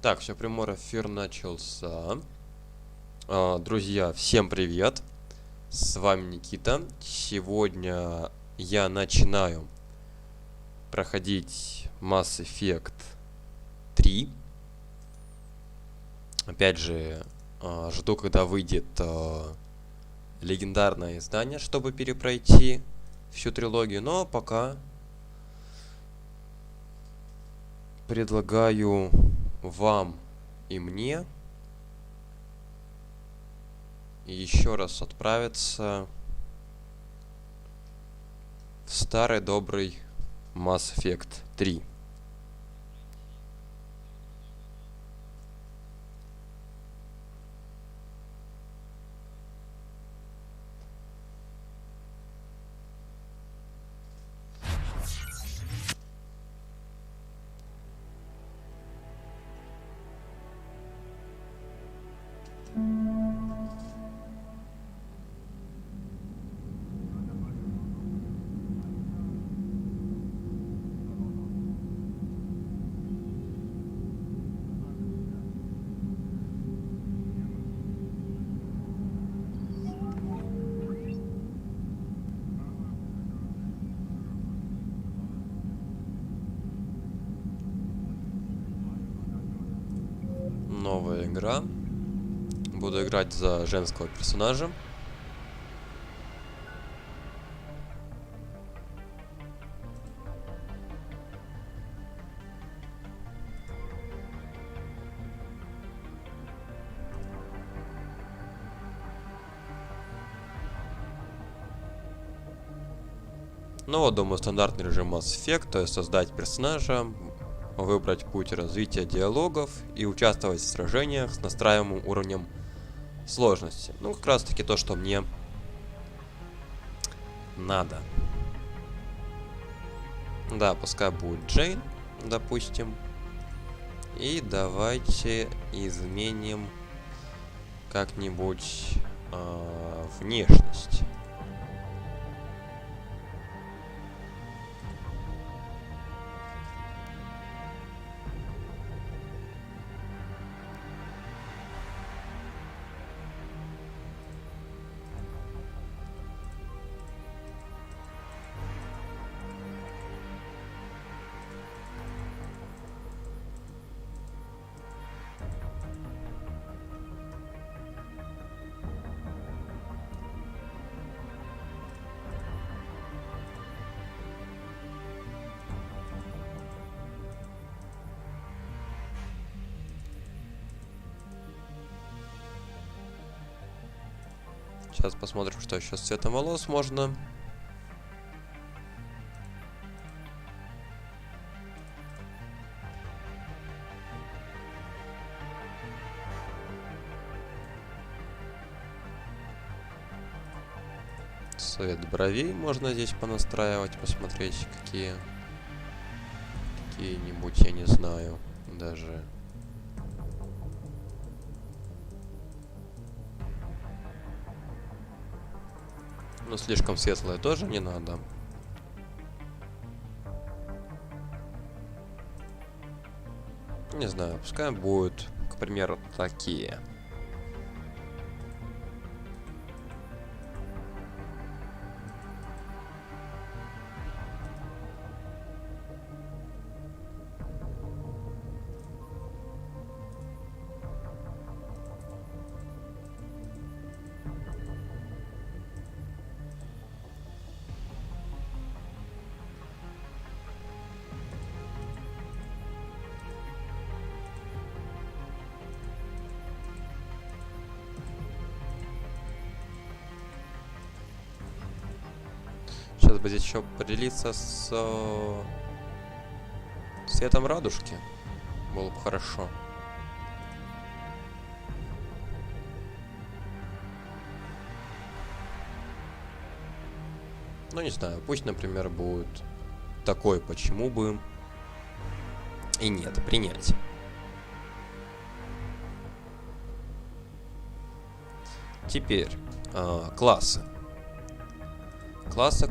Так, все, прямой эфир начался. Друзья, всем привет! С вами Никита. Сегодня я начинаю проходить Mass Effect 3. Опять же, жду, когда выйдет легендарное издание, чтобы перепройти всю трилогию. Но пока предлагаю вам и мне еще раз отправиться в старый добрый Mass Effect 3. Новая игра. Буду играть за женского персонажа. Ну вот, думаю, стандартный режим Mass Effect, то есть создать персонажа, выбрать путь развития диалогов и участвовать в сражениях с настраиваемым уровнем сложности. Ну, как раз таки то, что мне надо. Да, пускай будет Джейн, допустим. И давайте изменим как-нибудь внешность. Сейчас посмотрим, что еще с цветом волос можно. Цвет бровей можно здесь понастраивать, посмотреть, какие-нибудь, я не знаю, даже. Но слишком светлое тоже не надо. Не знаю, пускай будут, к примеру, такие. Сейчас бы здесь еще поделиться с цветом радужки. Было бы хорошо. Ну, не знаю, пусть, например, будет такой, почему бы и нет, принять. Теперь классы. Классы.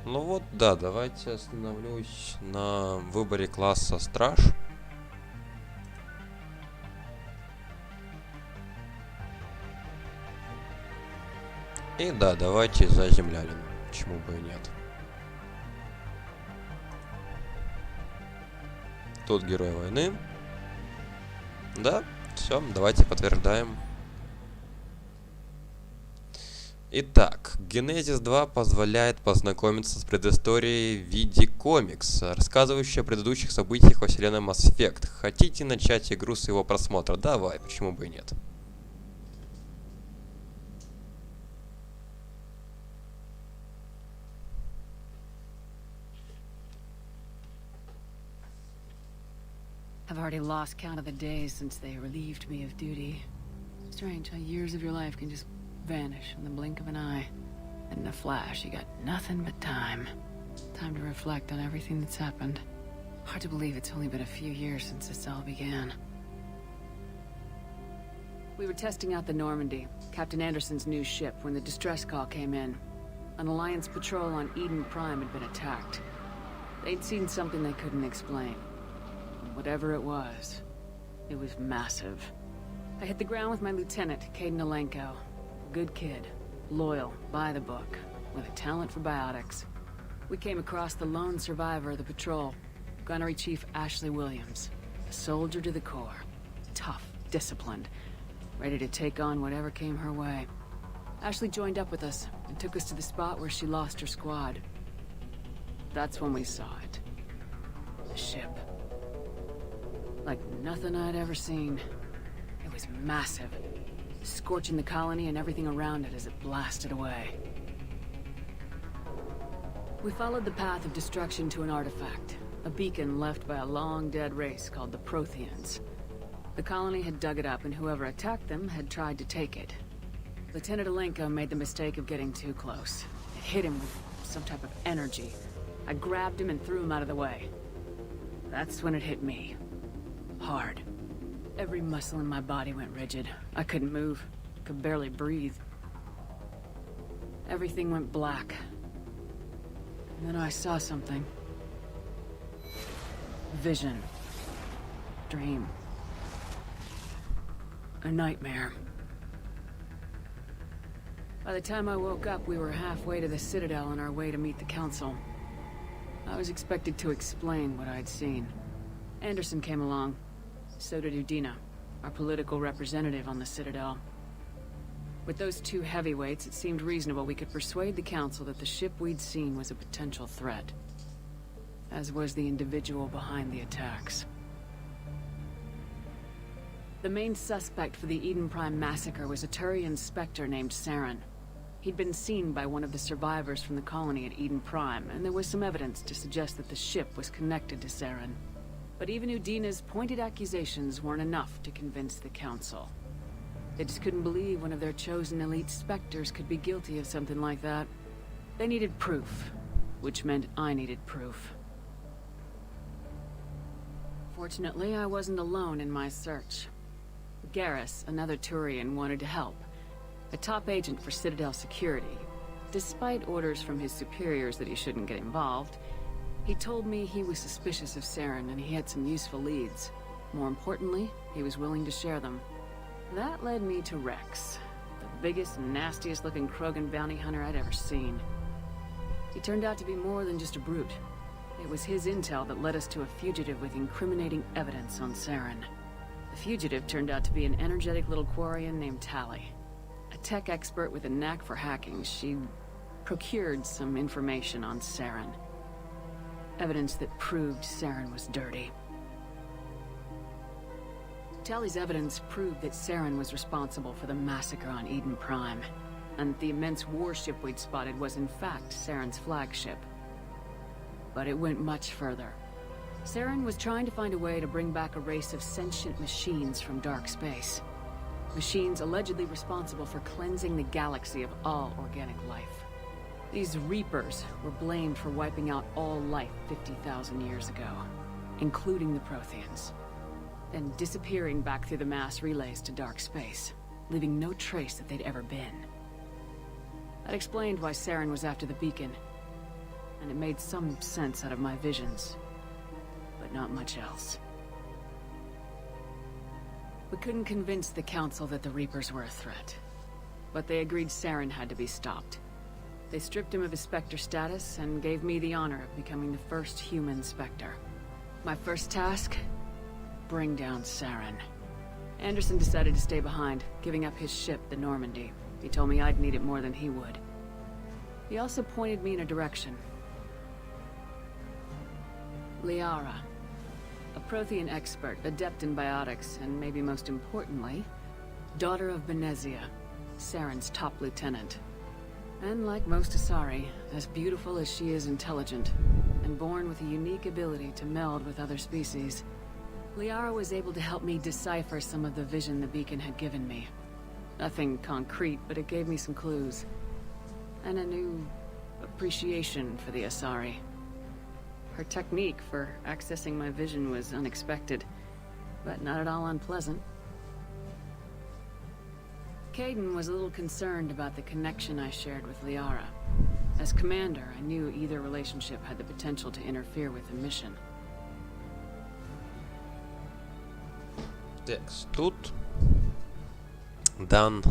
Ну вот, да, давайте остановлюсь на выборе класса Страж. И да, давайте за землянин. Почему бы и нет. Тут герой войны. Да, все, давайте подтверждаем. Итак, Genesis 2 позволяет познакомиться с предысторией в виде комикса, рассказывающей о предыдущих событиях во вселенной Mass Effect. Хотите начать игру с его просмотра? Давай, почему бы и нет. I've already lost count of the days since they relieved me of duty. Strange how years of your life can just vanish in the blink of an eye. And in a flash, you got nothing but time. Time to reflect on everything that's happened. Hard to believe it's only been a few years since this all began. We were testing out the Normandy, Captain Anderson's new ship, when the distress call came in. An Alliance patrol on Eden Prime had been attacked. They'd seen something they couldn't explain. Whatever it was massive. I hit the ground with my lieutenant, Caden Alenko. Good kid, loyal, by the book, with a talent for biotics. We came across the lone survivor of the patrol, Gunnery Chief Ashley Williams. A soldier to the core. Tough, disciplined, ready to take on whatever came her way. Ashley joined up with us and took us to the spot where she lost her squad. That's when we saw it. The ship. Like nothing I'd ever seen. It was massive, scorching the colony and everything around it as it blasted away. We followed the path of destruction to an artifact, a beacon left by a long-dead race called the Protheans. The colony had dug it up, and whoever attacked them had tried to take it. Lieutenant Alenko made the mistake of getting too close. It hit him with some type of energy. I grabbed him and threw him out of the way. That's when it hit me. Hard. Every muscle in my body went rigid. I couldn't move. Could barely breathe. Everything went black. And then I saw something. Vision. Dream. A nightmare. By the time I woke up, we were halfway to the Citadel on our way to meet the Council. I was expected to explain what I'd seen. Anderson came along. So did Udina, our political representative on the Citadel. With those two heavyweights, it seemed reasonable we could persuade the Council that the ship we'd seen was a potential threat. As was the individual behind the attacks. The main suspect for the Eden Prime massacre was a Turian Spectre named Saren. He'd been seen by one of the survivors from the colony at Eden Prime, and there was some evidence to suggest that the ship was connected to Saren. But even Udina's pointed accusations weren't enough to convince the Council. They just couldn't believe one of their chosen elite Spectres could be guilty of something like that. They needed proof, which meant I needed proof. Fortunately, I wasn't alone in my search. Garrus, another Turian, wanted to help. A top agent for Citadel security. Despite orders from his superiors that he shouldn't get involved, he told me he was suspicious of Saren and he had some useful leads. More importantly, he was willing to share them. That led me to Rex, the biggest and nastiest looking Krogan bounty hunter I'd ever seen. He turned out to be more than just a brute. It was his intel that led us to a fugitive with incriminating evidence on Saren. The fugitive turned out to be an energetic little Quarian named Tali. A tech expert with a knack for hacking, she procured some information on Saren. Evidence that proved Saren was dirty. Tali's evidence proved that Saren was responsible for the massacre on Eden Prime, and the immense warship we'd spotted was in fact Saren's flagship. But it went much further. Saren was trying to find a way to bring back a race of sentient machines from dark space. Machines allegedly responsible for cleansing the galaxy of all organic life. These Reapers were blamed for wiping out all life 50,000 years ago, including the Protheans, then disappearing back through the mass relays to dark space, leaving no trace that they'd ever been. That explained why Saren was after the beacon. and it made some sense out of my visions, but not much else. We couldn't convince the Council that the Reapers were a threat, but they agreed Saren had to be stopped. They stripped him of his Spectre status and gave me the honor of becoming the first human Spectre. My first task? Bring down Saren. Anderson decided to stay behind, giving up his ship, the Normandy. He told me I'd need it more than he would. He also pointed me in a direction. Liara. A Prothean expert, adept in biotics, and maybe most importantly, daughter of Benezia, Saren's top lieutenant. And like most Asari, as beautiful as she is intelligent, and born with a unique ability to meld with other species, Liara was able to help me decipher some of the vision the beacon had given me. Nothing concrete, but it gave me some clues. And a new appreciation for the Asari. Her technique for accessing my vision was unexpected, but not at all unpleasant. Caden was a little concerned about the connection I shared with Liara. As commander, I knew either relationship had the potential to interfere with the mission. Текст тут дан,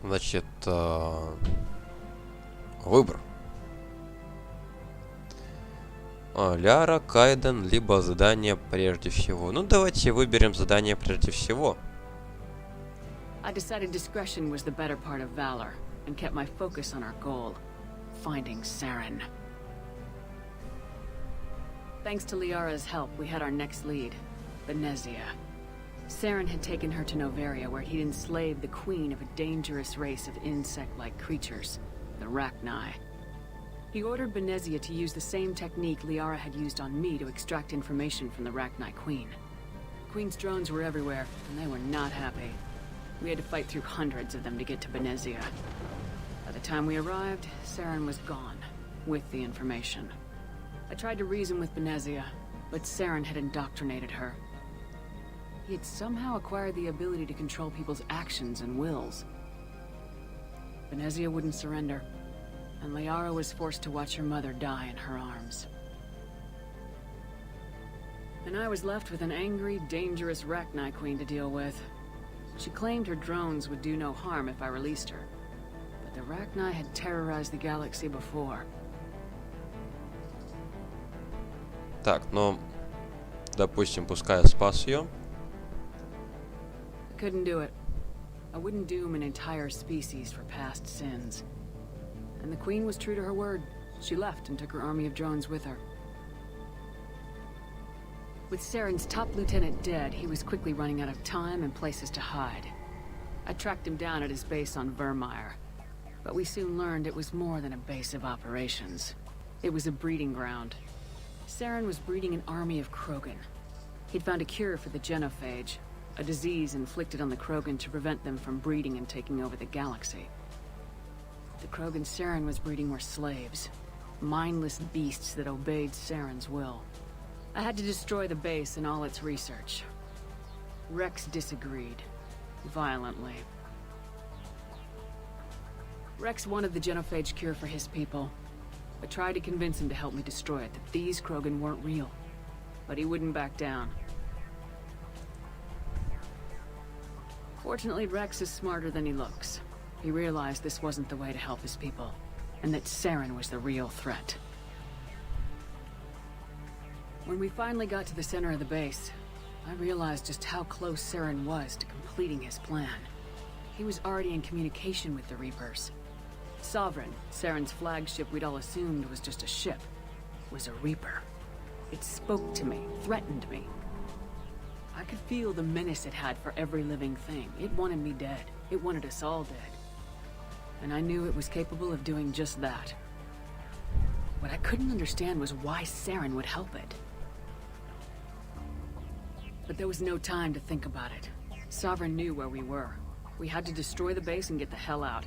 значит, выбор. Ляра, Кайден, либо задание прежде всего. Ну, давайте выберем задание прежде всего. I decided discretion was the better part of valor, and kept my focus on our goal, finding Saren. Thanks to Liara's help, we had our next lead, Benezia. Saren had taken her to Noveria, where he'd enslaved the queen of a dangerous race of insect-like creatures, the Rachni. He ordered Benezia to use the same technique Liara had used on me to extract information from the Rachni queen. The queen's drones were everywhere, and they were not happy. We had to fight through hundreds of them to get to Benezia. By the time we arrived, Saren was gone, with the information. I tried to reason with Benezia, but Saren had indoctrinated her. He had somehow acquired the ability to control people's actions and wills. Benezia wouldn't surrender, and Liara was forced to watch her mother die in her arms. And I was left with an angry, dangerous Rachni queen to deal with. She claimed her drones would do no harm if I released her, but the Rachni had terrorized the galaxy before. Так, ну, допустим, пускай я спас ее. I couldn't do it. I wouldn't doom an entire species for past sins. And the Queen was true to her word. She left and took her army of drones with her. With Saren's top lieutenant dead, he was quickly running out of time and places to hide. I tracked him down at his base on Vermeer, but we soon learned it was more than a base of operations. It was a breeding ground. Saren was breeding an army of Krogan. He'd found a cure for the genophage, a disease inflicted on the Krogan to prevent them from breeding and taking over the galaxy. The Krogan Saren was breeding were slaves, mindless beasts that obeyed Saren's will. I had to destroy the base and all its research. Rex disagreed, violently. Rex wanted the genophage cure for his people. I tried to convince him to help me destroy it, that these Krogan weren't real. But he wouldn't back down. Fortunately, Rex is smarter than he looks. He realized this wasn't the way to help his people, and that Saren was the real threat. When we finally got to the center of the base, I realized just how close Saren was to completing his plan. He was already in communication with the Reapers. Sovereign, Saren's flagship we'd all assumed was just a ship, was a Reaper. It spoke to me, threatened me. I could feel the menace it had for every living thing. It wanted me dead. It wanted us all dead. And I knew it was capable of doing just that. What I couldn't understand was why Saren would help it. But there was no time to think about it. Sovereign knew where we were. We had to destroy the base and get the hell out.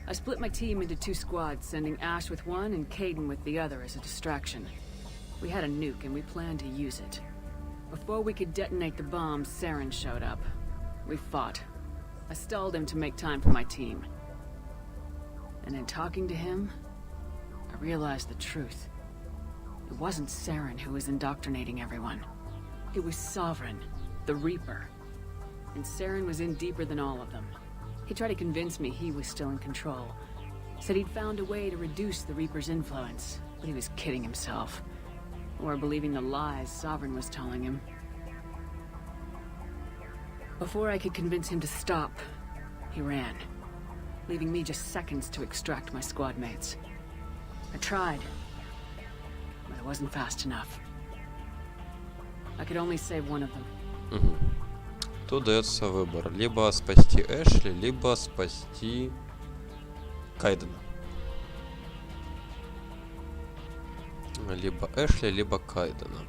I split my team into 2 squads, sending Ash with one and Caden with the other as a distraction. We had a nuke and we planned to use it. Before we could detonate the bomb, Saren showed up. We fought. I stalled him to make time for my team. And in talking to him, I realized the truth. It wasn't Saren who was indoctrinating everyone. It was Sovereign, the Reaper. And Saren was in deeper than all of them. He tried to convince me he was still in control. Said he'd found a way to reduce the Reaper's influence, but he was kidding himself. Or believing the lies Sovereign was telling him. Before I could convince him to stop, he ran, leaving me just seconds to extract my squad mates. I tried, but I wasn't fast enough. I could only save one of them. Угу. Тут дается выбор. Либо спасти Эшли, либо спасти Кайдена. Либо Эшли, либо Кайдена.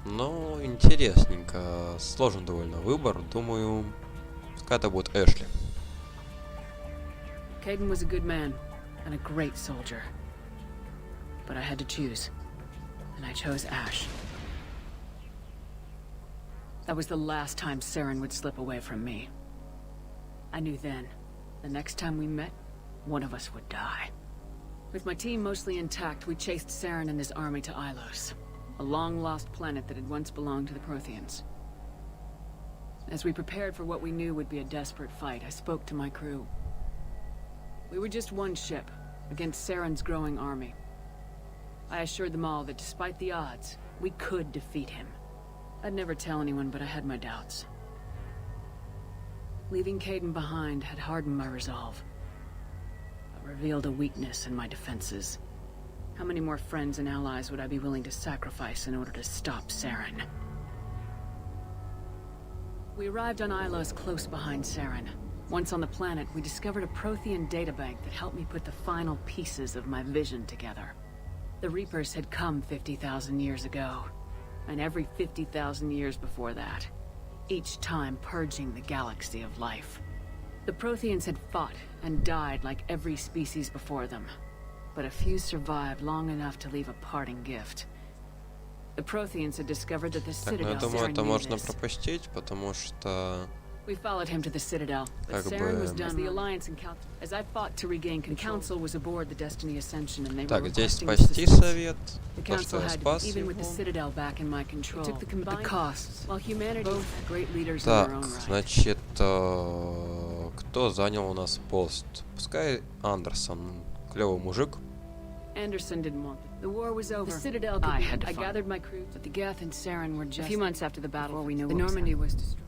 Но интересненько. Сложен довольно выбор. Думаю, пускай это будет Эшли. Kayden was a good man and a great soldier. But I had to choose. And I chose Ash. That was the last time Saren would slip away from me. I knew then, the next time we met, one of us would die. With my team mostly intact, we chased Saren and his army to Ilos, a long-lost planet that had once belonged to the Protheans. As we prepared for what we knew would be a desperate fight, I spoke to my crew. We were just one ship, against Saren's growing army. I assured them all that despite the odds, we could defeat him. I'd never tell anyone, but I had my doubts. Leaving Kayden behind had hardened my resolve, but revealed a weakness in my defenses. How many more friends and allies would I be willing to sacrifice in order to stop Saren? We arrived on Ilos close behind Saren. Once on the planet, we discovered a Prothean databank that helped me put the final pieces of my vision together. The Reapers had come 50,000 years ago, and every 50,000 years before that, each time purging the galaxy of life. The Protheans had fought and died like every species before them, but a few survived long enough to leave a parting gift. The Protheans had discovered that the Так, ну Citadel... я думаю, это Saren knew можно this. пропустить, потому что... We followed him to the Citadel, but Как Saren бы- was done. The Alliance and Council. As I fought to regain control, the Council was aboard the Destiny Ascension, and they were Так, здесь requesting спасти assistance. совет. The То, что Council я had, спас even with the его. Citadel back in my control, took the costs, while humanity both great leaders in Так, their own right. значит, кто занял у нас пост? Пускай Андерсон. Клевый мужик. Anderson didn't want it. The war was over. The Citadel. I gathered my crew, but the Geth and Saren were just a few months after the battle. We knew the Normandy was destroyed.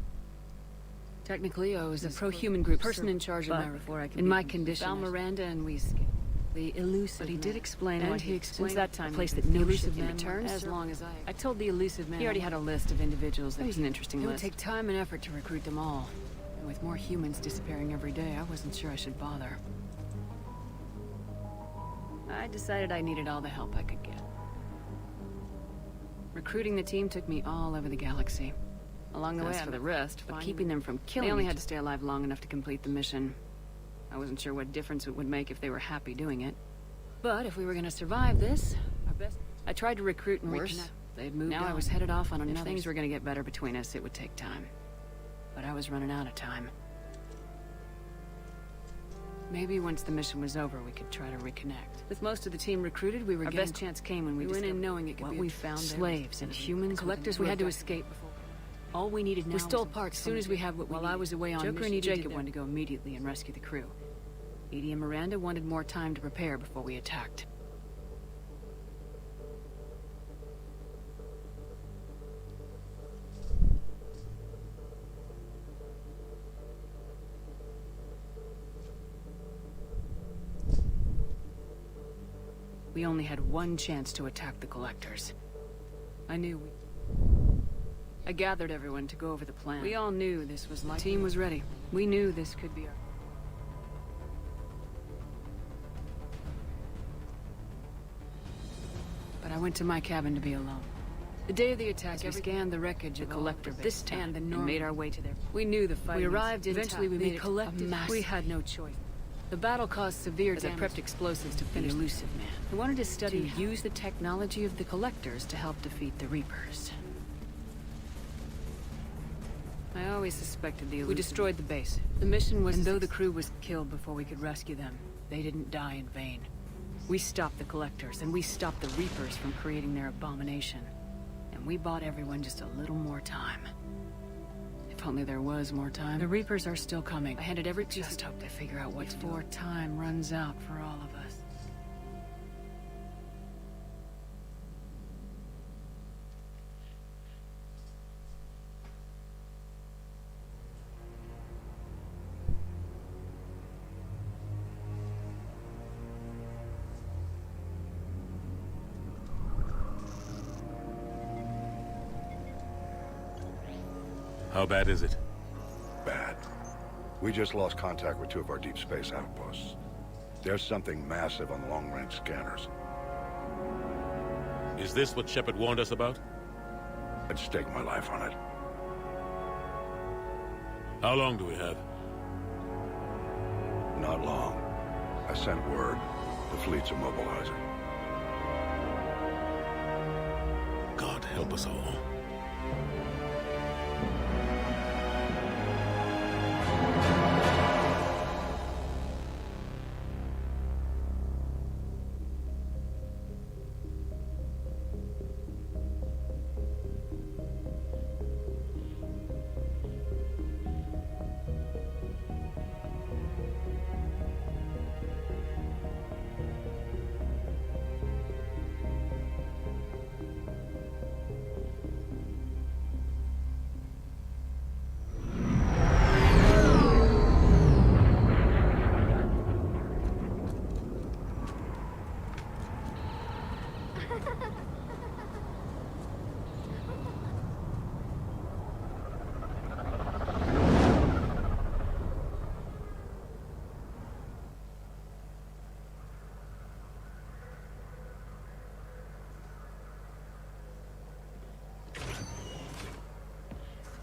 Technically, I was the pro-human group person in charge of my before I could. In my condition, found Miranda and we escaped. The elusive. But he did explain. And he explained that time. A place that no elusive man returns. As long as I told the elusive man. He already had a list of individuals. That was an interesting list. It would take time and effort to recruit them all. And with more humans disappearing every day, I wasn't sure I should bother. I decided I needed all the help I could get. Recruiting the team took me all over the galaxy. Along the way, for the rest, but keeping them from killing me. They only had to stay alive long enough to complete the mission. I wasn't sure what difference it would make if they were happy doing it. But if we were going to survive this, our best... I tried to recruit and reconnect. They'd moved on. Now I was headed off on another... If things were going to get better between us, it would take time. But I was running out of time. Maybe once the mission was over, we could try to reconnect. With most of the team recruited, we were our best chance came when we went in knowing it could what be we found slaves and humans, collectors. We had to escape before. All we needed now. We stole parts as soon as we had what. While I was away on Joker and Jacob wanted to go immediately and rescue the crew. Edie and Miranda wanted more time to prepare before we attacked. We only had one chance to attack the collectors. I knew we... I gathered everyone to go over the plan. We all knew this was like... The team was ready. We knew this could be our... But I went to my cabin to be alone. The day of the attack, we scanned the wreckage of the collector this time and made our way to there. We knew the fight. We arrived eventually. We made a mass. We had no choice. The battle caused severe damage. I prepped explosives to finish the elusive man. I wanted to study use the technology of the collectors to help defeat the Reapers. I always suspected the elusive. We destroyed the base. The mission was... And though the crew was killed before we could rescue them, they didn't die in vain. We stopped the Collectors, and we stopped the Reapers from creating their abomination. And we bought everyone just a little more time. If only there was more time. The Reapers are still coming. I handed every... Just hope they figure out what before time runs out for all of us. How bad is it? Bad. We just lost contact with 2 of our deep space outposts. There's something massive on the long-range scanners. Is this what Shepard warned us about? I'd stake my life on it. How long do we have? Not long. I sent word. The fleet's immobilizing. God help us all.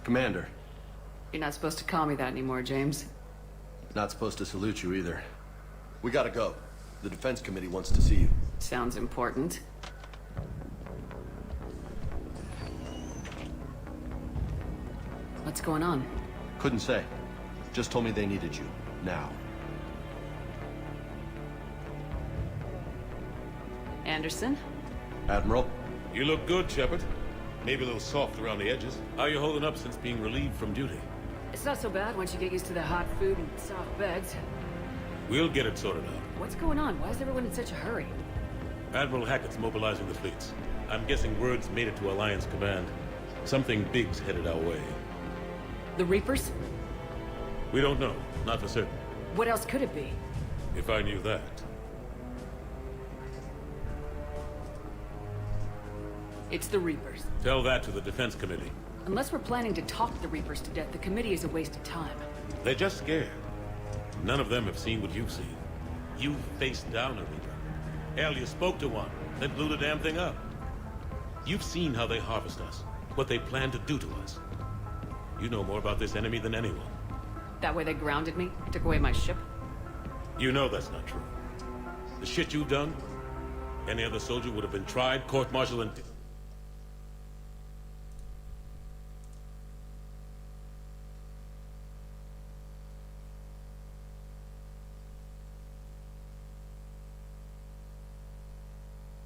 Commander, You're not supposed to call me that anymore, James. not supposed to salute you either. We gotta go. The Defense Committee wants to see you. Sounds important. What's going on? Couldn't say. Just told me they needed you. Now. Anderson? Admiral? You look good, Shepard. Maybe a little soft around the edges. How you holding up since being relieved from duty? It's not so bad once you get used to the hot food and soft beds. We'll get it sorted out. What's going on? Why is everyone in such a hurry? Admiral Hackett's mobilizing the fleets. I'm guessing word's made it to Alliance Command. Something big's headed our way. The Reapers? We don't know. Not for certain. What else could it be? If I knew that. It's the Reapers. Tell that to the Defense Committee. Unless we're planning to talk the Reapers to death, the committee is a waste of time. They're just scared. None of them have seen what you've seen. You faced down a Reaper. Hell, you spoke to one, then blew the damn thing up. You've seen how they harvest us, what they plan to do to us. You know more about this enemy than anyone. That way they grounded me, took away my ship. You know that's not true. The shit you've done, any other soldier would have been tried, court-martialed, and...